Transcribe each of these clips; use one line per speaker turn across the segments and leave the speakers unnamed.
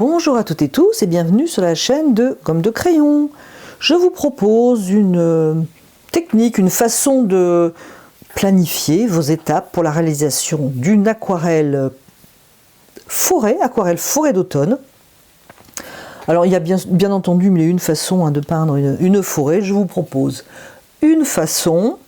Bonjour à toutes et tous et bienvenue sur la chaîne de Gomme de Crayon. Je vous propose une technique, une façon de planifier vos étapes pour la réalisation d'une aquarelle forêt d'automne. Alors il y a bien entendu mille et une façons de peindre une forêt. Je vous propose une façon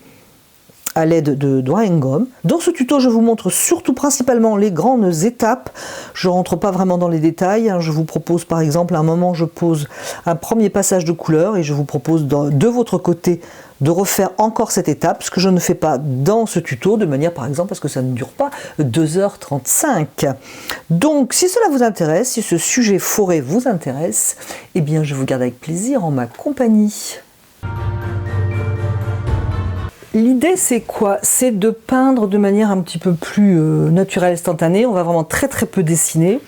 à l'aide de drawing gum. Dans ce tuto, je vous montre surtout principalement les grandes étapes. Je ne rentre pas vraiment dans les détails. Je vous propose par exemple, à un moment, je pose un premier passage de couleur et je vous propose de votre côté de refaire encore cette étape, ce que je ne fais pas dans ce tuto, de manière par exemple parce que ça ne dure pas 2h35. Donc si cela vous intéresse, si ce sujet forêt vous intéresse, eh bien je vous garde avec plaisir en ma compagnie. L'idée c'est quoi? C'est de peindre de manière un petit peu plus naturelle, instantanée. On va vraiment très peu dessiner.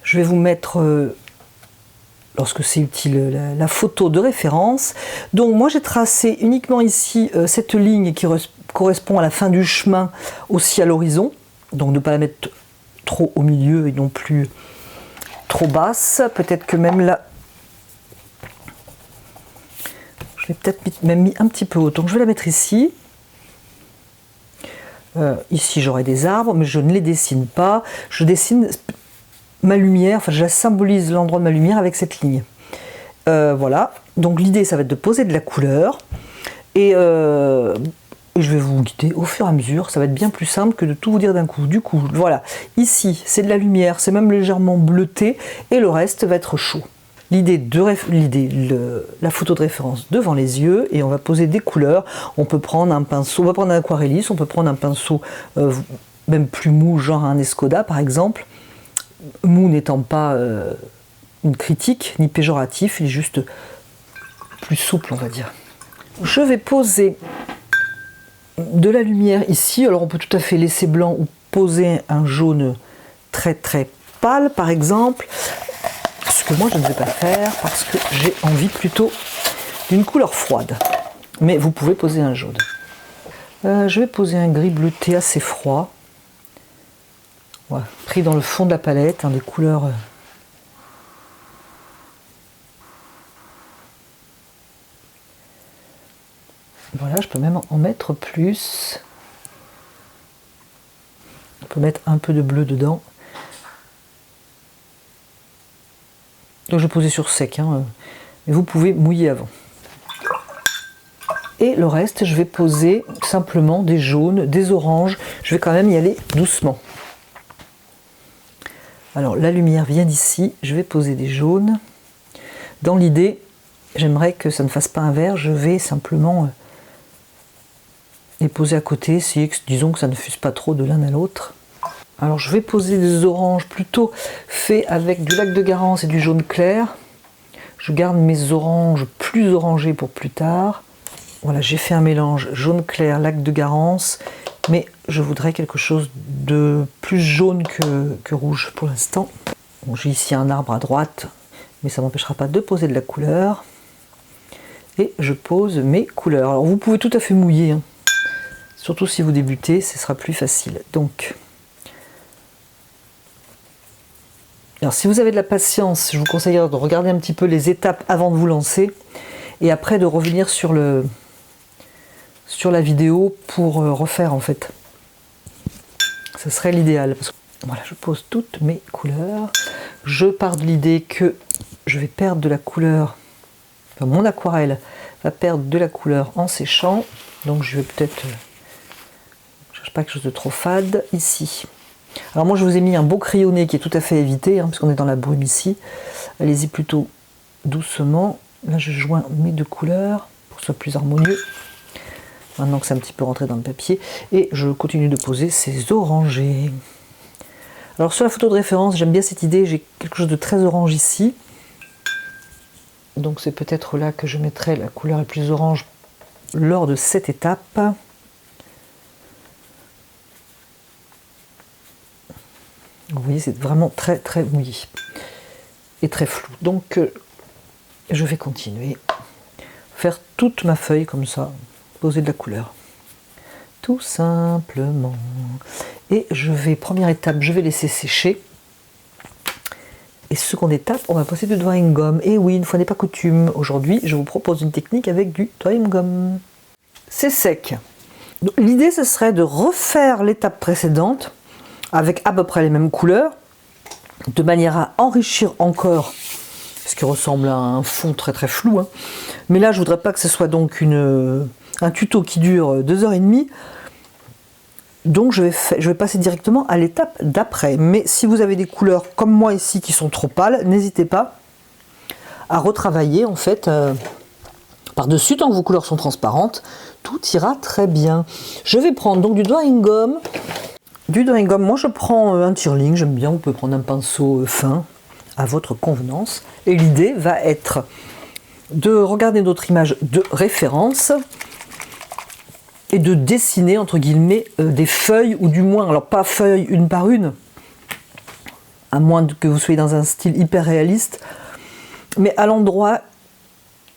Je vais vous mettre, lorsque c'est utile, la photo de référence. Donc moi j'ai tracé uniquement ici cette ligne qui correspond à la fin du chemin, aussi à l'horizon. Donc ne pas la mettre trop au milieu et non plus trop basse. Peut-être que même là, j'ai peut-être même mis un petit peu haut, donc je vais la mettre ici. Ici j'aurai des arbres, mais je ne les dessine pas. Je dessine ma lumière, enfin je symbolise l'endroit de ma lumière avec cette ligne. Voilà, donc l'idée ça va être de poser de la couleur. Et je vais vous guider au fur et à mesure, ça va être bien plus simple que de tout vous dire d'un coup. Du coup, voilà, ici c'est de la lumière, c'est même légèrement bleuté, et le reste va être chaud. La photo de référence devant les yeux et on va poser des couleurs. On peut prendre un pinceau, on va prendre un aquarelliste, on peut prendre un pinceau même plus mou, genre un Escoda par exemple. Mou n'étant pas une critique ni péjoratif, il est juste plus souple on va dire. Je vais poser de la lumière ici. Alors on peut tout à fait laisser blanc ou poser un jaune très pâle par exemple. Ce que moi je ne vais pas faire parce que j'ai envie plutôt d'une couleur froide. Mais vous pouvez poser un jaune. Je vais poser un gris bleuté assez froid. Voilà, pris dans le fond de la palette, des couleurs. Voilà, je peux même en mettre plus. On peut mettre un peu de bleu dedans. Donc je vais poser sur sec, mais vous pouvez mouiller avant. Et le reste, je vais poser simplement des jaunes, des oranges. Je vais quand même y aller doucement. Alors la lumière vient d'ici, je vais poser des jaunes. Dans l'idée, j'aimerais que ça ne fasse pas un vert, je vais simplement les poser à côté, disons que ça ne fuse pas trop de l'un à l'autre. Alors je vais poser des oranges plutôt faits avec du lac de Garance et du jaune clair. Je garde mes oranges plus orangés pour plus tard. Voilà, j'ai fait un mélange jaune clair, lac de Garance, mais je voudrais quelque chose de plus jaune que rouge pour l'instant. Bon, j'ai ici un arbre à droite, mais ça ne m'empêchera pas de poser de la couleur. Et je pose mes couleurs. Alors vous pouvez tout à fait mouiller, surtout si vous débutez, ce sera plus facile. Donc, alors si vous avez de la patience, je vous conseille de regarder un petit peu les étapes avant de vous lancer et après de revenir sur la vidéo pour refaire en fait. Ce serait l'idéal. Voilà, je pose toutes mes couleurs. Je pars de l'idée que je vais perdre de la couleur, enfin, mon aquarelle va perdre de la couleur en séchant. Donc je vais peut-être, je cherche pas quelque chose de trop fade ici. Alors moi je vous ai mis un beau crayonné qui est tout à fait évité, puisqu'on est dans la brume ici. Allez-y plutôt doucement. Là je joins mes deux couleurs pour que ce soit plus harmonieux. Maintenant que c'est un petit peu rentré dans le papier. Et je continue de poser ces orangés. Alors sur la photo de référence, j'aime bien cette idée, j'ai quelque chose de très orange ici. Donc c'est peut-être là que je mettrai la couleur la plus orange lors de cette étape. Vous voyez, c'est vraiment très mouillé et très flou. Donc, je vais continuer. Faire toute ma feuille comme ça, poser de la couleur. Tout simplement. Et première étape, je vais laisser sécher. Et seconde étape, on va passer du drawing gum. Et oui, une fois n'est pas coutume, aujourd'hui, je vous propose une technique avec du drawing gum. C'est sec. L'idée, ce serait de refaire l'étape précédente avec à peu près les mêmes couleurs, de manière à enrichir encore ce qui ressemble à un fond très très flou. Hein. Mais là, je voudrais pas que ce soit donc un tuto qui dure 2h30. Donc je vais passer directement à l'étape d'après. Mais si vous avez des couleurs comme moi ici qui sont trop pâles, n'hésitez pas à retravailler en fait par-dessus. Tant que vos couleurs sont transparentes, tout ira très bien. Je vais prendre donc du drawing gum. Moi je prends un tire-ligne, j'aime bien, vous pouvez prendre un pinceau fin à votre convenance. Et l'idée va être de regarder notre image de référence et de dessiner entre guillemets des feuilles, ou du moins, alors pas feuilles une par une, à moins que vous soyez dans un style hyper réaliste, mais à l'endroit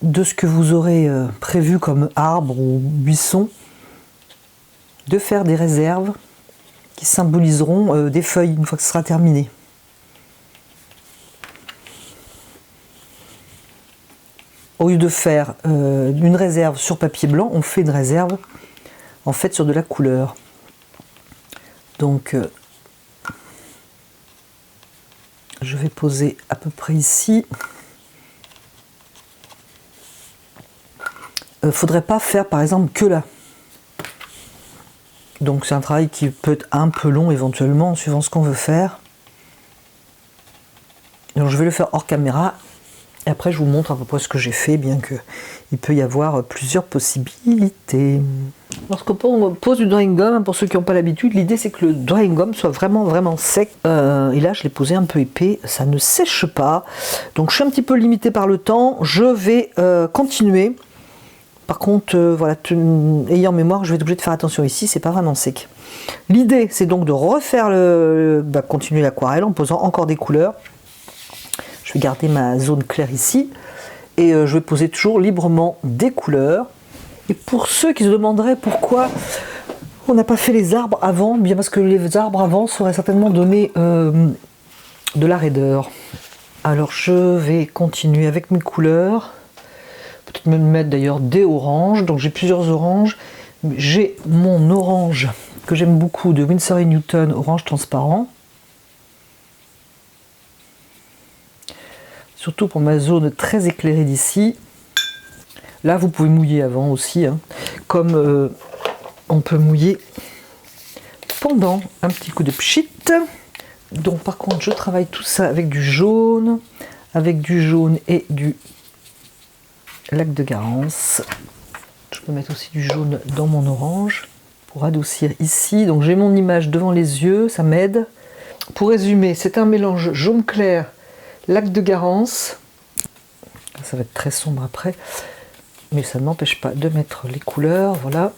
de ce que vous aurez prévu comme arbre ou buisson, de faire des réserves qui symboliseront des feuilles une fois que ce sera terminé. Au lieu de faire une réserve sur papier blanc, on fait une réserve en fait sur de la couleur. Donc je vais poser à peu près ici. Faudrait pas faire par exemple que là. Donc c'est un travail qui peut être un peu long éventuellement, suivant ce qu'on veut faire. Donc je vais le faire hors caméra. Et après je vous montre à peu près ce que j'ai fait, bien qu'il peut y avoir plusieurs possibilités. Lorsqu'on pose du drawing gum, pour ceux qui n'ont pas l'habitude, l'idée c'est que le drawing gum soit vraiment sec. Et là je l'ai posé un peu épais, ça ne sèche pas. Donc je suis un petit peu limité par le temps, je vais continuer. Par contre, voilà, ayant en mémoire, je vais être obligé de faire attention ici, c'est pas vraiment sec. L'idée c'est donc de refaire continuer l'aquarelle en posant encore des couleurs. Je vais garder ma zone claire ici et je vais poser toujours librement des couleurs. Et pour ceux qui se demanderaient pourquoi on n'a pas fait les arbres avant, bien parce que les arbres avant seraient certainement donné de la raideur. Alors je vais continuer avec mes couleurs, peut-être même mettre d'ailleurs des oranges. Donc j'ai plusieurs oranges. J'ai mon orange que j'aime beaucoup de Winsor & Newton, orange transparent. Surtout pour ma zone très éclairée d'ici. Là, vous pouvez mouiller avant aussi, hein, comme on peut mouiller pendant un petit coup de pchit. Donc par contre, je travaille tout ça avec du jaune et du lac de Garance. Je peux mettre aussi du jaune dans mon orange pour adoucir ici. Donc j'ai mon image devant les yeux, ça m'aide. Pour résumer, c'est un mélange jaune clair, lac de Garance. Ça va être très sombre après, mais ça ne m'empêche pas de mettre les couleurs, voilà.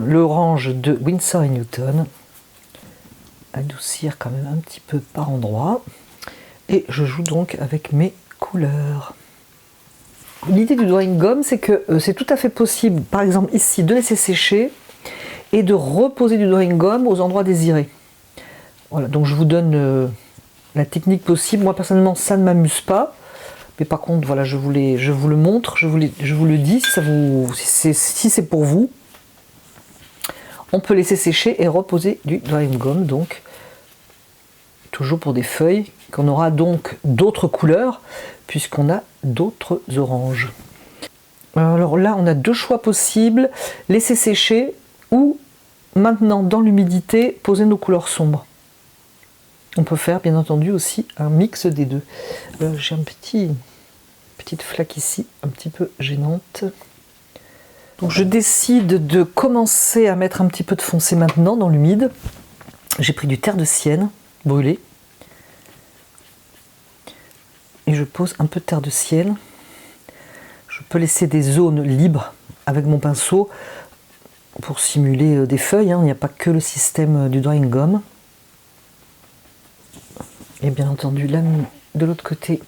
L'orange de Winsor & Newton. Adoucir quand même un petit peu par endroit. Et je joue donc avec mes couleurs. L'idée du drawing gum, c'est que c'est tout à fait possible, par exemple ici, de laisser sécher et de reposer du drawing gum aux endroits désirés. Voilà, donc je vous donne la technique possible. Moi personnellement, ça ne m'amuse pas, mais par contre, voilà, je vous le montre, je vous le dis, si c'est pour vous. On peut laisser sécher et reposer du drawing gum, donc toujours pour des feuilles qu'on aura donc d'autres couleurs puisqu'on a d'autres oranges. Alors là, on a deux choix possibles, laisser sécher ou maintenant dans l'humidité poser nos couleurs sombres. On peut faire bien entendu aussi un mix des deux. J'ai une petite flaque ici, un petit peu gênante. Donc je décide de commencer à mettre un petit peu de foncé maintenant dans l'humide. J'ai pris du terre de sienne brûlée. Et je pose un peu de terre de sienne. Je peux laisser des zones libres avec mon pinceau pour simuler des feuilles. Il n'y a pas que le système du drawing gum. Et bien entendu, là, de l'autre côté,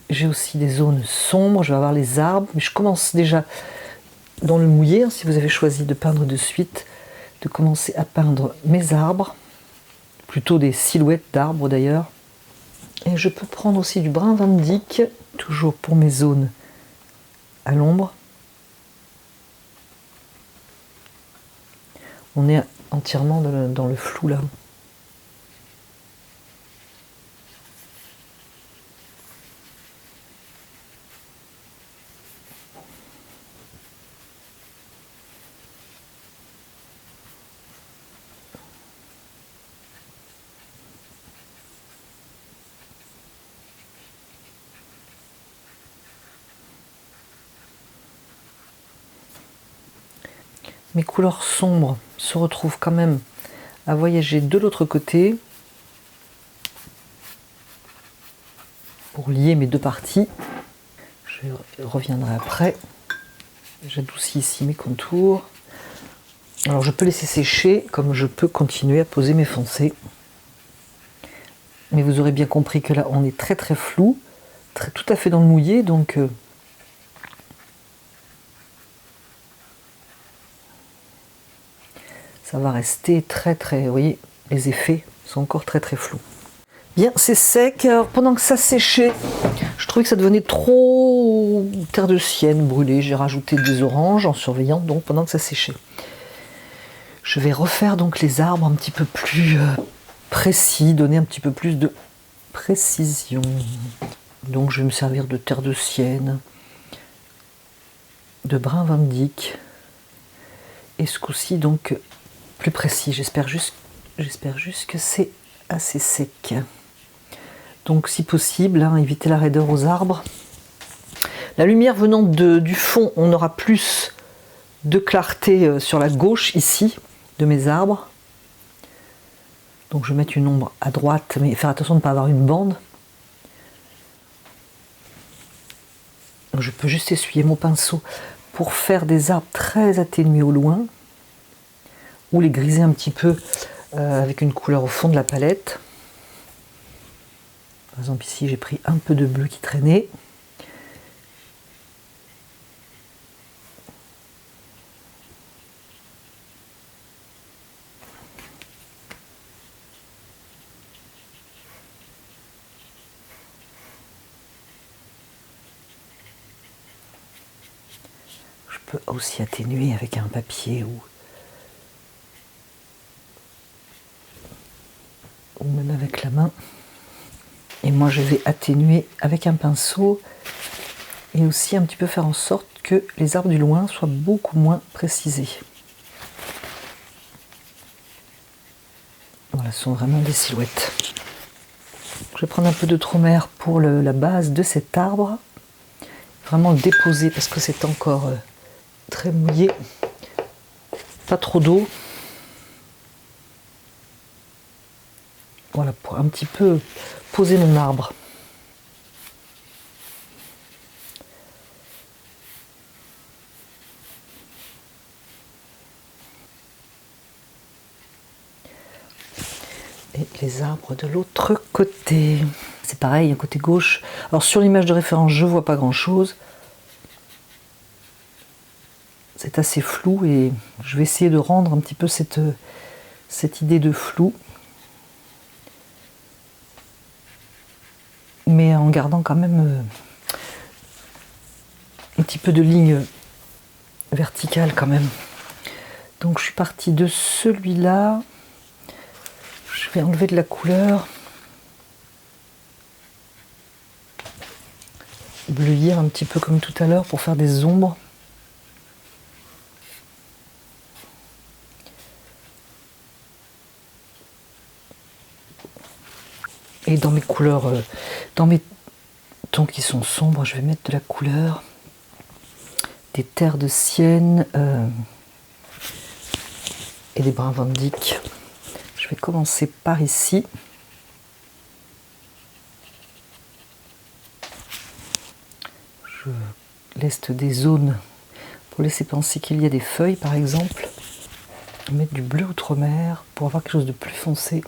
j'ai aussi des zones sombres. Je vais avoir les arbres. Mais je commence déjà dans le mouillé, hein, si vous avez choisi de peindre de suite, de commencer à peindre mes arbres, plutôt des silhouettes d'arbres d'ailleurs. Et je peux prendre aussi du brun Van Dyck, toujours pour mes zones à l'ombre. On est entièrement dans le flou là. Mes couleurs sombres se retrouvent quand même à voyager de l'autre côté pour lier mes deux parties. Je reviendrai après. J'adoucis ici mes contours. Alors je peux laisser sécher comme je peux continuer à poser mes foncés. Mais vous aurez bien compris que là on est très très flou, tout à fait dans le mouillé, donc ça va rester très très, vous voyez, les effets sont encore très très flous. Bien, c'est sec. Alors pendant que ça séchait, je trouvais que ça devenait trop terre de sienne brûlée. J'ai rajouté des oranges en surveillant donc pendant que ça séchait. Je vais refaire donc les arbres un petit peu plus précis, donner un petit peu plus de précision. Donc je vais me servir de terre de sienne, de brun Van Dyck, et ce coup-ci donc plus précis. J'espère juste que c'est assez sec. Donc si possible, hein, éviter la raideur aux arbres. La lumière venant du fond, on aura plus de clarté sur la gauche ici de mes arbres. Donc je vais mettre une ombre à droite, mais faire attention de ne pas avoir une bande. Je peux juste essuyer mon pinceau pour faire des arbres très atténués au loin, ou les griser un petit peu avec une couleur au fond de la palette. Par exemple ici j'ai pris un peu de bleu qui traînait. Je peux aussi atténuer avec un papier ou même avec la main. Et moi je vais atténuer avec un pinceau et aussi un petit peu faire en sorte que les arbres du loin soient beaucoup moins précisés. Voilà, ce sont vraiment des silhouettes. Je vais prendre un peu de Tromer pour la base de cet arbre. Vraiment le déposer parce que c'est encore très mouillé. Pas trop d'eau. Voilà, pour un petit peu poser mon arbre. Et les arbres de l'autre côté. C'est pareil, côté gauche. Alors sur l'image de référence, je vois pas grand chose. C'est assez flou et je vais essayer de rendre un petit peu cette idée de flou. Mais en gardant quand même un petit peu de ligne verticale quand même. Donc je suis partie de celui-là. Je vais enlever de la couleur. Bleuir un petit peu comme tout à l'heure pour faire des ombres. Et dans mes couleurs, dans mes tons qui sont sombres, je vais mettre de la couleur, des terres de sienne et des bruns Van Dyck. Je vais commencer par ici. Je laisse des zones pour laisser penser qu'il y a des feuilles par exemple. Mettre du bleu outre-mer pour avoir quelque chose de plus foncé.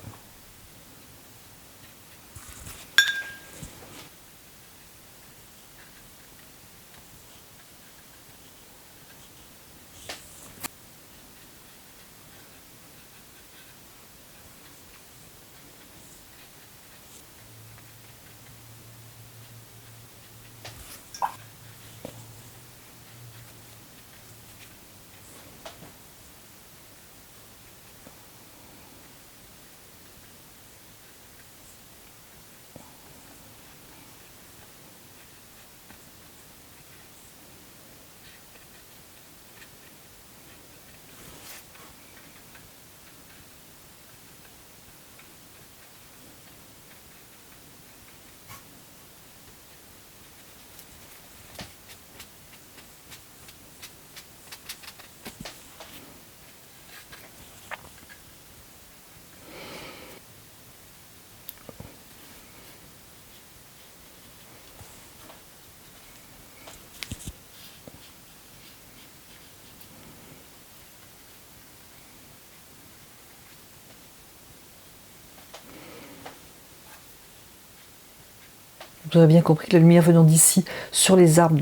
Vous avez bien compris que la lumière venant d'ici, sur les arbres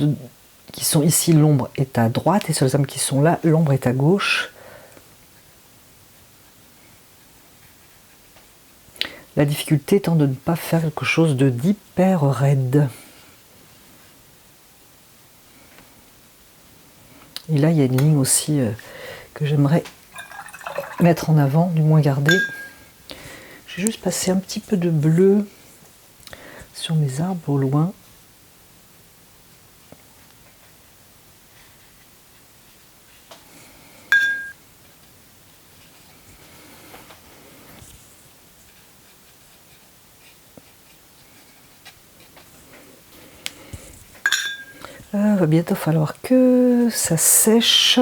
qui sont ici, l'ombre est à droite, et sur les arbres qui sont là, l'ombre est à gauche. La difficulté étant de ne pas faire quelque chose d'hyper raide. Et là, il y a une ligne aussi que j'aimerais mettre en avant, du moins garder. J'ai juste passé un petit peu de bleu sur mes arbres au loin. Va bientôt falloir que ça sèche.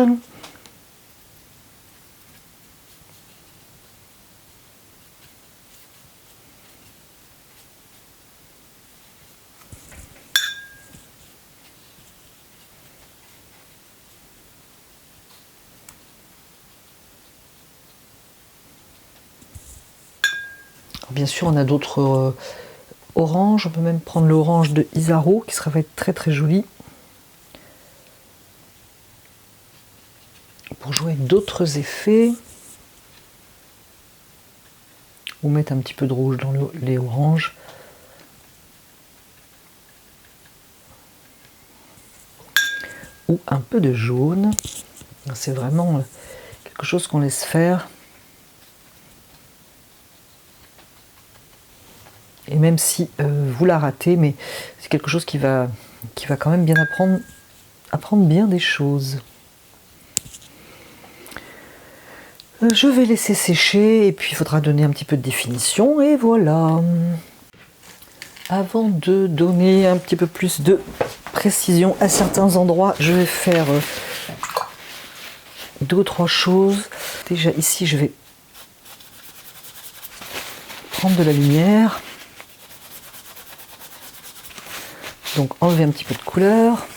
Bien sûr, on a d'autres oranges. On peut même prendre l'orange de Isaro qui sera très très joli. Pour jouer avec d'autres effets. Ou mettre un petit peu de rouge dans les oranges. Ou un peu de jaune. C'est vraiment quelque chose qu'on laisse faire. Et même si vous la ratez, mais c'est quelque chose qui va quand même bien apprendre bien des choses. Je vais laisser sécher et puis il faudra donner un petit peu de définition et voilà. Avant de donner un petit peu plus de précision à certains endroits, je vais faire 2 ou 3 choses. Déjà ici, je vais prendre de la lumière. Donc enlever un petit peu de couleur.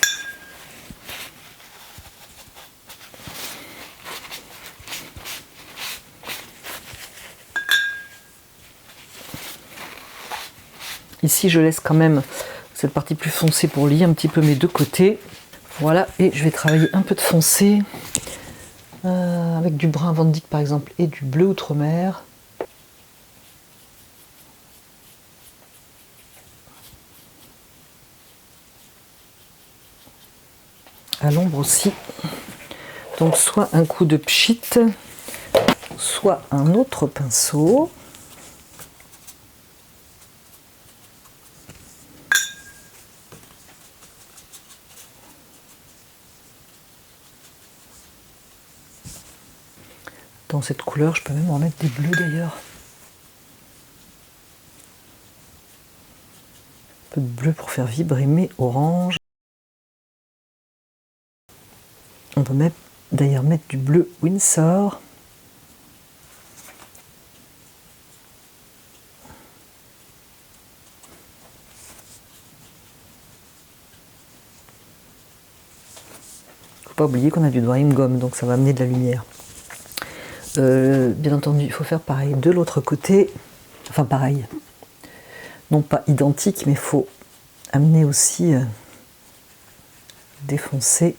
Ici, je laisse quand même cette partie plus foncée pour lier un petit peu mes deux côtés. Voilà, et je vais travailler un peu de foncé avec du brun Van Dyck par exemple et du bleu Outremer. À l'ombre aussi. Donc soit un coup de pchit, soit un autre pinceau. Dans cette couleur, je peux même en mettre des bleus d'ailleurs. Un peu de bleu pour faire vibrer mes oranges. On peut même d'ailleurs mettre du bleu Winsor. Faut pas oublier qu'on a du drying gum, donc ça va amener de la lumière. Bien entendu, il faut faire pareil de l'autre côté. Enfin pareil. Non pas identique, mais il faut amener aussi défoncer.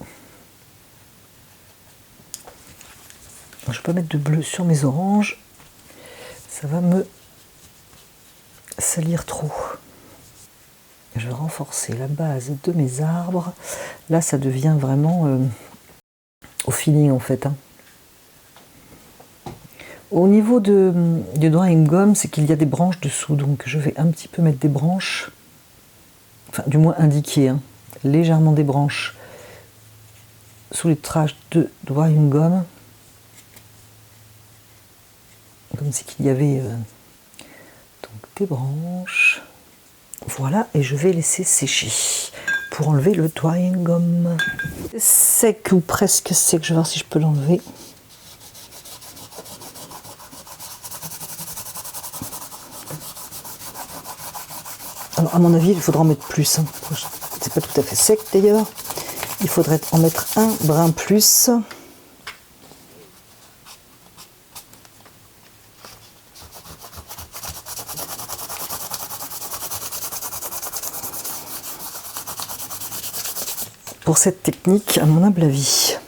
Je ne vais pas mettre de bleu sur mes oranges. Ça va me salir trop. Je vais renforcer la base de mes arbres. Là, ça devient vraiment au feeling en fait. Au niveau du drying gum, c'est qu'il y a des branches dessous, donc je vais un petit peu mettre des branches, enfin du moins indiquer, légèrement des branches sous les traces de drying gum, comme si qu'il y avait donc des branches. Voilà, et je vais laisser sécher pour enlever le drying gum. Sec ou presque sec, je vais voir si je peux l'enlever. Alors, à mon avis, il faudra en mettre plus. C'est pas tout à fait sec d'ailleurs. Il faudrait en mettre un brin plus. pour cette technique, à mon humble avis.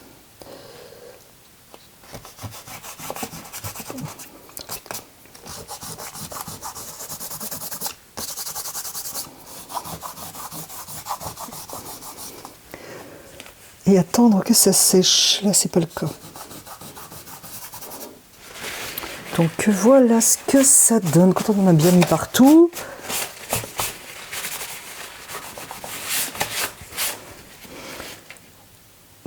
Et attendre que ça sèche. Là, c'est pas le cas. Donc voilà ce que ça donne quand on a bien mis partout.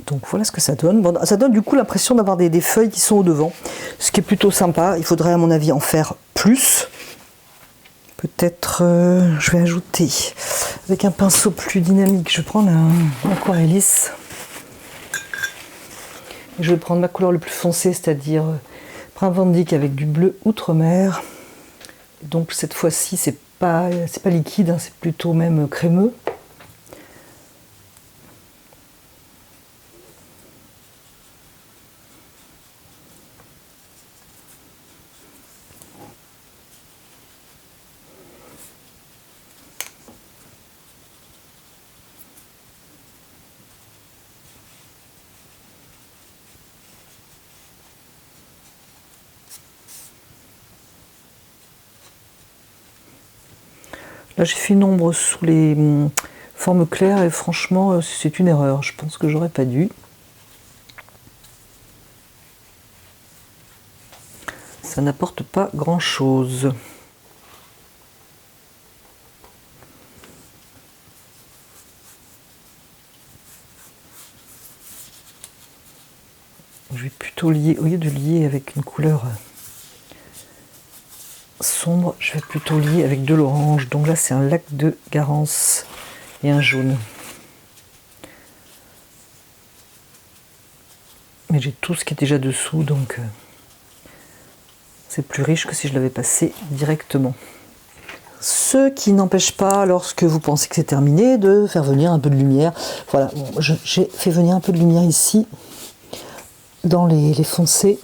Donc voilà ce que ça donne. Bon, ça donne du coup l'impression d'avoir des feuilles qui sont au devant, ce qui est plutôt sympa. Il faudrait à mon avis en faire plus. Peut-être je vais ajouter avec un pinceau plus dynamique. Je vais prendre un aquarellis. Je vais prendre ma couleur le plus foncé, c'est-à-dire Printemps avec du bleu outre-mer. Donc cette fois-ci, c'est pas liquide, hein, c'est plutôt même crémeux. Là, j'ai fait une ombre sous les formes claires et franchement, c'est une erreur. Je pense que j'aurais pas dû. Ça n'apporte pas grand-chose. Je vais plutôt lier, au lieu de lier avec une couleur sombre, je vais plutôt lier avec de l'orange. Donc là, c'est un lac de Garance et un jaune. Mais j'ai tout ce qui est déjà dessous, donc c'est plus riche que si je l'avais passé directement. Ce qui n'empêche pas, lorsque vous pensez que c'est terminé, de faire venir un peu de lumière. Voilà, bon, j'ai fait venir un peu de lumière ici, dans les foncés.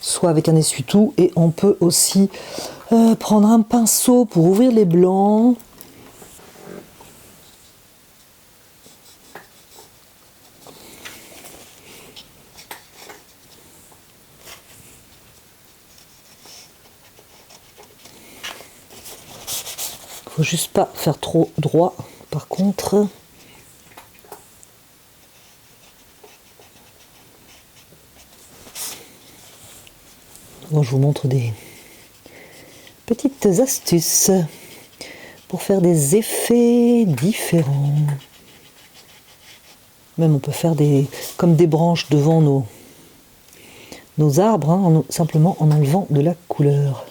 Soit avec un essuie-tout, et on peut aussi prendre un pinceau pour ouvrir les blancs. Faut juste pas faire trop droit, par contre. Bon, je vous montre des petites astuces pour faire des effets différents. Même on peut faire comme des branches devant nos arbres, hein, simplement en enlevant de la couleur.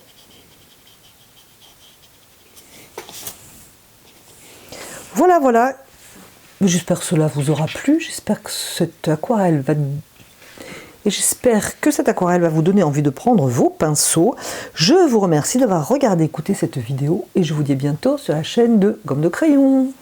Voilà, voilà. J'espère que cela vous aura plu. J'espère que cette aquarelle va... Et j'espère que cette aquarelle va vous donner envie de prendre vos pinceaux. Je vous remercie d'avoir regardé, écouté cette vidéo et je vous dis à bientôt sur la chaîne de Gomme de Crayon.